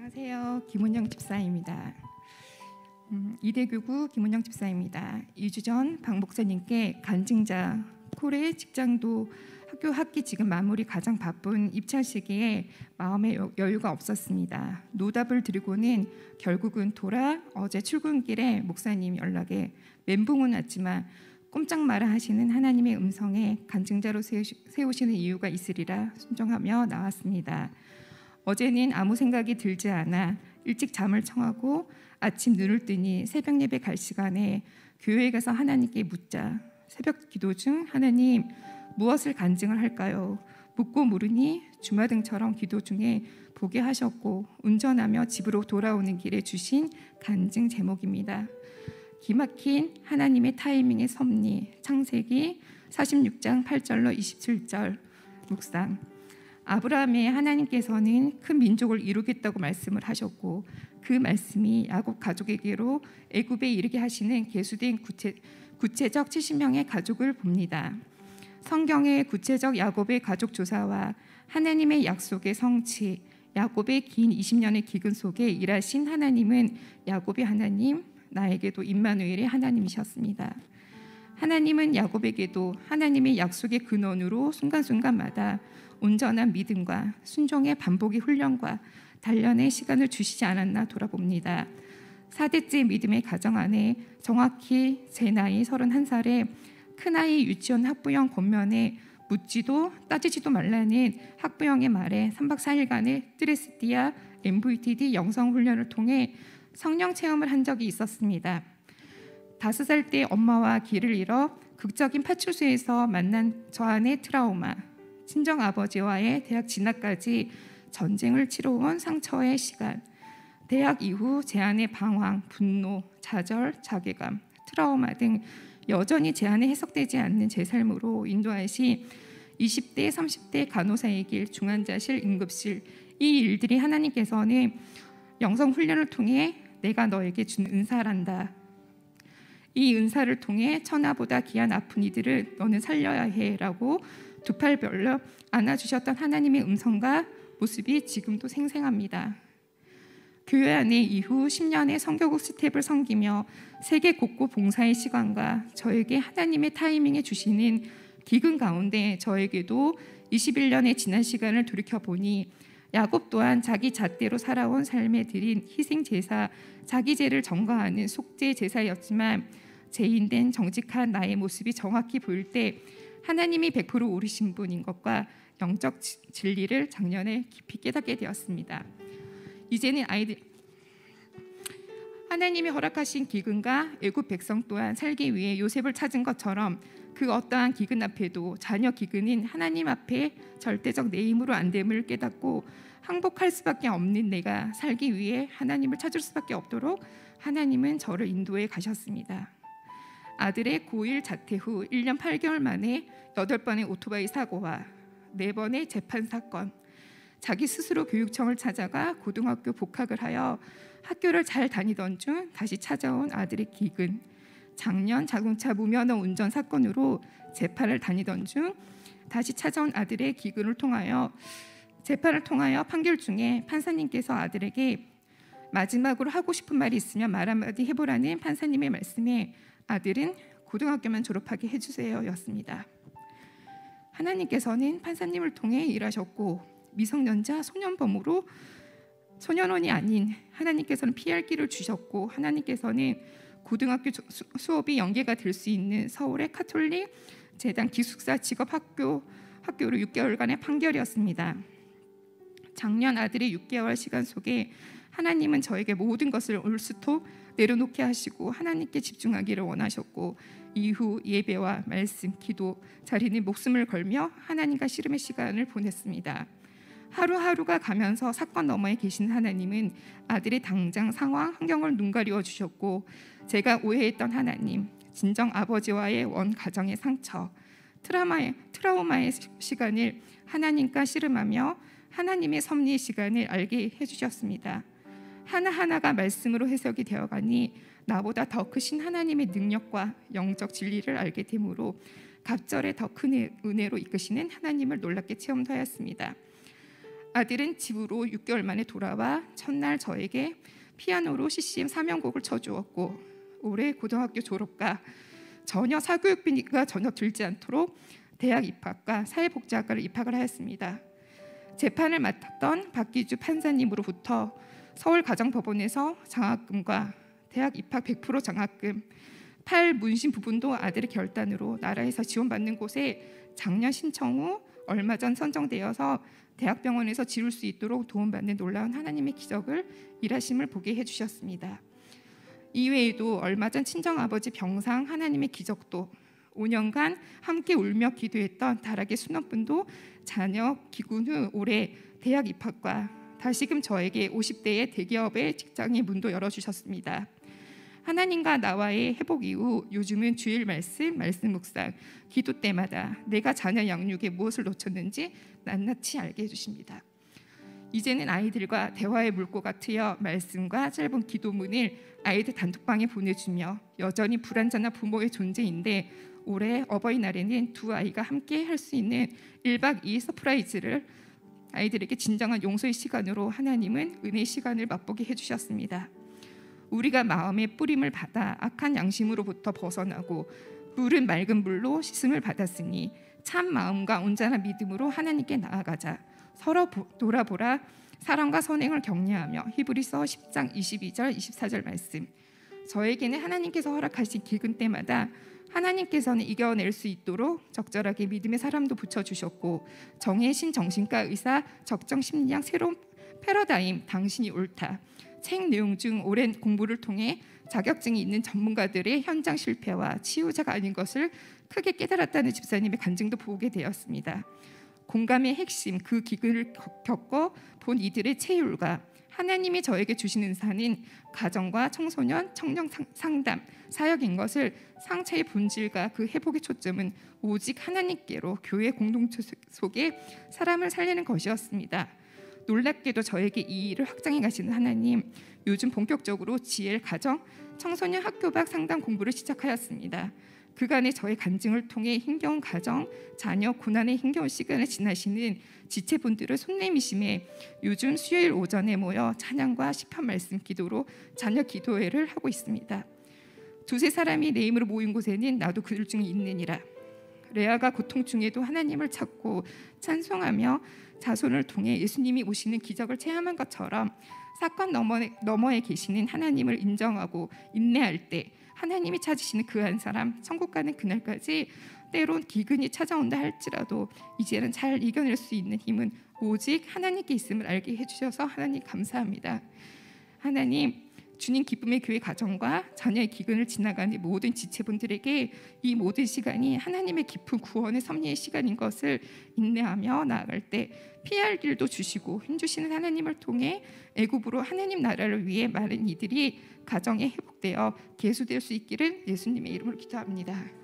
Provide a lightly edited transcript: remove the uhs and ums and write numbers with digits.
안녕하세요. 김은영 집사입니다. 이대교구 김은영 집사입니다. 2주 전 박 목사님께 간증자 콜의 직장도 학교 학기 지금 마무리 가장 바쁜 입찰 시기에 마음의 여유가 없었습니다. 노답을 드리고는 결국은 돌아 어제 출근길에 목사님 연락에 멘붕은 왔지만 꼼짝 마라 하시는 하나님의 음성에 간증자로 세우시는 이유가 있으리라 순종하며 나왔습니다. 어제는 아무 생각이 들지 않아 일찍 잠을 청하고 아침 눈을 뜨니 새벽 예배 갈 시간에 교회에 가서 하나님께 묻자. 새벽 기도 중 하나님 무엇을 간증을 할까요? 묻고 물으니 주마등처럼 기도 중에 보게 하셨고 운전하며 집으로 돌아오는 길에 주신 간증 제목입니다. 기막힌 하나님의 타이밍의 섭리. 창세기 46장 8절로 27절 묵상. 아브라함의 하나님께서는 큰 민족을 이루겠다고 말씀을 하셨고 그 말씀이 야곱 가족에게로 애굽에 이르게 하시는 계수된 구체적 70명의 가족을 봅니다. 성경의 구체적 야곱의 가족 조사와 하나님의 약속의 성취, 야곱의 긴 20년의 기근 속에 일하신 하나님은 야곱의 하나님, 나에게도 임마누엘의 하나님이셨습니다. 하나님은 야곱에게도 하나님의 약속의 근원으로 순간순간마다 온전한 믿음과 순종의 반복의 훈련과 단련의 시간을 주시지 않았나 돌아봅니다. 4대째 믿음의 가정 안에 정확히 제 나이 31살에 큰아이 유치원 학부형 권면에 묻지도 따지지도 말라는 학부형의 말에 3박 4일간의 트레스티아 MVTD 영성훈련을 통해 성령 체험을 한 적이 있었습니다. 5살 때 엄마와 길을 잃어 극적인 파출소에서 만난 저 안의 트라우마, 친정아버지와의 대학 진학까지 전쟁을 치러온 상처의 시간, 대학 이후 제 안의 방황, 분노, 좌절, 자괴감, 트라우마 등 여전히 제 안에 해석되지 않는 제 삶으로 인도하신 20대, 30대 간호사의 길, 중환자실, 응급실 이 일들이 하나님께서는 영성훈련을 통해 내가 너에게 준 은사란다. 이 은사를 통해 천하보다 귀한 아픈 이들을 너는 살려야 해라고 두 팔 벌려 안아주셨던 하나님의 음성과 모습이 지금도 생생합니다. 교회 안에 이후 10년의 성교국 스텝을 섬기며 세계 곳곳 봉사의 시간과 저에게 하나님의 타이밍에 주시는 기근 가운데 저에게도 21년의 지난 시간을 돌이켜보니 야곱 또한 자기 잣대로 살아온 삶에 드린 희생 제사, 자기 죄를 전가하는 속죄 제사였지만 죄인된 정직한 나의 모습이 정확히 보일 때 하나님이 100% 오르신 분인 것과 영적 진리를 작년에 깊이 깨닫게 되었습니다. 이제는 하나님이 허락하신 기근과 애굽 백성 또한 살기 위해 요셉을 찾은 것처럼 그 어떠한 기근 앞에도 자녀 기근인 하나님 앞에 절대적 내 힘으로 안 됨을 깨닫고 항복할 수밖에 없는 내가 살기 위해 하나님을 찾을 수밖에 없도록 하나님은 저를 인도해 가셨습니다. 아들의 고1 자퇴 후 1년 8개월 만에 8번의 오토바이 사고와 4번의 재판 사건, 자기 스스로 교육청을 찾아가 고등학교 복학을 하여 학교를 잘 다니던 중 다시 찾아온 아들의 기근, 작년 자동차 무면허 운전 사건으로 재판을 다니던 중 다시 찾아온 아들의 기근을 통하여 재판을 통하여 판결 중에 판사님께서 아들에게 마지막으로 하고 싶은 말이 있으면 말 한마디 해보라는 판사님의 말씀에 아들은 고등학교만 졸업하게 해주세요 였습니다. 하나님께서는 판사님을 통해 일하셨고 미성년자 소년범으로 소년원이 아닌 하나님께서는 피할 길을 주셨고 하나님께서는 고등학교 수업이 연계가 될 수 있는 서울의 카톨릭 재단 기숙사 직업학교로 6개월간의 판결이었습니다. 작년 아들의 6개월 시간 속에 하나님은 저에게 모든 것을 올스톱 내려놓게 하시고 하나님께 집중하기를 원하셨고 이후 예배와 말씀, 기도, 자리는 목숨을 걸며 하나님과 씨름의 시간을 보냈습니다. 하루하루가 가면서 사건 너머에 계신 하나님은 아들의 당장 상황, 환경을 눈 가리워 주셨고 제가 오해했던 하나님, 진정 아버지와의 원 가정의 상처, 트라우마의 시간을 하나님과 씨름하며 하나님의 섭리의 시간을 알게 해주셨습니다. 하나하나가 말씀으로 해석이 되어가니 나보다 더 크신 하나님의 능력과 영적 진리를 알게 되므로 갑절에 더 큰 은혜로 이끄시는 하나님을 놀랍게 체험하였습니다. 아들은 집으로 6개월 만에 돌아와 첫날 저에게 피아노로 CCM 사명곡을 쳐주었고 올해 고등학교 졸업과 전혀 사교육비가 전혀 들지 않도록 대학 입학과 사회복지학과를 입학을 하였습니다. 재판을 맡았던 박기주 판사님으로부터 서울가정법원에서 장학금과 대학 입학 100% 장학금, 문신 부분도 아들의 결단으로 나라에서 지원받는 곳에 작년 신청 후 얼마 전 선정되어서 대학병원에서 지울 수 있도록 도움받는 놀라운 하나님의 기적을 일하심을 보게 해주셨습니다. 이외에도 얼마 전 친정아버지 병상 하나님의 기적도 5년간 함께 울며 기도했던 다락의 순원분도 자녀 기군 후 올해 대학 입학과 다시금 저에게 50대의 대기업의 직장의 문도 열어주셨습니다. 하나님과 나와의 회복 이후 요즘은 주일 말씀 묵상, 기도 때마다 내가 자녀 양육에 무엇을 놓쳤는지 낱낱이 알게 해주십니다. 이제는 아이들과 대화의 물고가 트여 말씀과 짧은 기도문을 아이들 단톡방에 보내주며 여전히 불완전한 부모의 존재인데 올해 어버이날에는 두 아이가 함께 할 수 있는 1박 2일 서프라이즈를 아이들에게 진정한 용서의 시간으로 하나님은 은혜의 시간을 맛보게 해주셨습니다. 우리가 마음의 뿌림을 받아 악한 양심으로부터 벗어나고 물은 맑은 물로 씻음을 받았으니 참 마음과 온전한 믿음으로 하나님께 나아가자. 서로 돌아보라. 사랑과 선행을 격려하며. 히브리서 10장 22절 24절 말씀. 저에게는 하나님께서 허락하신 기근 때마다 하나님께서는 이겨낼 수 있도록 적절하게 믿음의 사람도 붙여주셨고 정의 신정신과 의사 적정 심리학 새로운 패러다임 당신이 옳다. 책 내용 중 오랜 공부를 통해 자격증이 있는 전문가들의 현장 실패와 치유자가 아닌 것을 크게 깨달았다는 집사님의 간증도 보게 되었습니다. 공감의 핵심, 그 기근을 겪어 본 이들의 체율과 하나님이 저에게 주시는 은사는 가정과 청소년, 청년 상담, 사역인 것을 상처의 본질과 그 회복의 초점은 오직 하나님께로 교회 공동체 속에 사람을 살리는 것이었습니다. 놀랍게도 저에게 이 일을 확장해 가시는 하나님, 요즘 본격적으로 GL 가정, 청소년 학교 밖 상담 공부를 시작하였습니다. 그간의 저의 간증을 통해 힘겨운 가정, 자녀, 고난의 힘겨운 시간을 지나시는 지체분들을 손내미심에 요즘 수요일 오전에 모여 찬양과 시편 말씀 기도로 자녀 기도회를 하고 있습니다. 두세 사람이 내 이름으로 모인 곳에는 나도 그들 중에 있느니라. 레아가 고통 중에도 하나님을 찾고 찬송하며 자손을 통해 예수님이 오시는 기적을 체험한 것처럼 사건 너머에 계시는 하나님을 인정하고 인내할 때 하나님이 찾으시는 그 한 사람 천국 가는 그날까지 때론 기근이 찾아온다 할지라도 이제는 잘 이겨낼 수 있는 힘은 오직 하나님께 있음을 알게 해주셔서 하나님 감사합니다. 하나님, 주님 기쁨의 교회 가정과 자녀의 기근을 지나가는 모든 지체분들에게 이 모든 시간이 하나님의 깊은 구원의 섭리의 시간인 것을 인내하며 나아갈 때 피할 길도 주시고 힘주시는 하나님을 통해 애굽으로 하나님 나라를 위해 많은 이들이 가정에 회복되어 계수될 수 있기를 예수님의 이름으로 기도합니다.